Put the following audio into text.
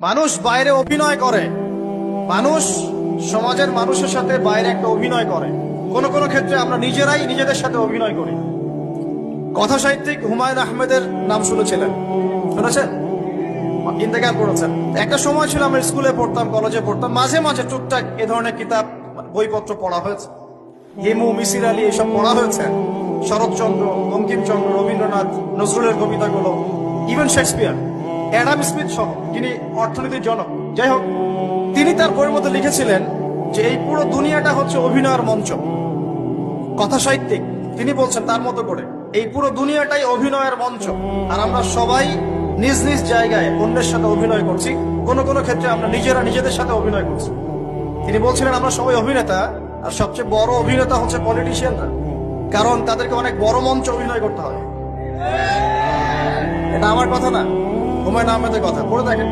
মানুষ বাইরে অভিনয় করে, মানুষ সমাজের মানুষের সাথে বাইরে একটা অভিনয় করে। কোন কোন ক্ষেত্রে আমরা নিজেরাই নিজেদের সাথে অভিনয় করি। কথা সাহিত্যিক হুমায়ুন আহমেদের নাম শুনেছিলেন? শুনেছেন? ইন্তেকাল করেছেন। একটা সময় ছিল আমরা স্কুলে পড়তাম, কলেজে পড়তাম, মাঝে মাঝে টুকটাক এ ধরনের কিতাব বইপত্র পড়া হয়েছে। হিমু, মিসির আলী এসব পড়া হয়েছে। শরৎচন্দ্র, বঙ্কিমচন্দ্র, রবীন্দ্রনাথ, নজরুলের কবিতাগুলো, ইভেন শেক্সপিয়ার, অ্যাডাম স্মিথ সহ, যিনি অর্থনীতির জনক। যাই হোক, তিনি তার বইয়ের মধ্যে লিখেছিলেন যে এই পুরো দুনিয়াটা হচ্ছে অভিনয়ের মঞ্চ। কথা সাহিত্যিক তিনি বলছেন তার মতো করে এই পুরো দুনিয়াটাই অভিনয়ের মঞ্চ, আর আমরা সবাই নিজ নিজ জায়গায় অন্যের সাথে অভিনয় করছি। কোন কোন ক্ষেত্রে আমরা নিজেরা নিজেদের সাথে অভিনয় করছি। তিনি বলছিলেন আমরা সবাই অভিনেতা, আর সবচেয়ে বড় অভিনেতা হচ্ছে পলিটিশিয়ানরা, কারণ তাদেরকে অনেক বড় মঞ্চ অভিনয় করতে হয়। এটা আমার কথা না, হুমায়ুন আহমেদের কথা। পড়ে দেখেন।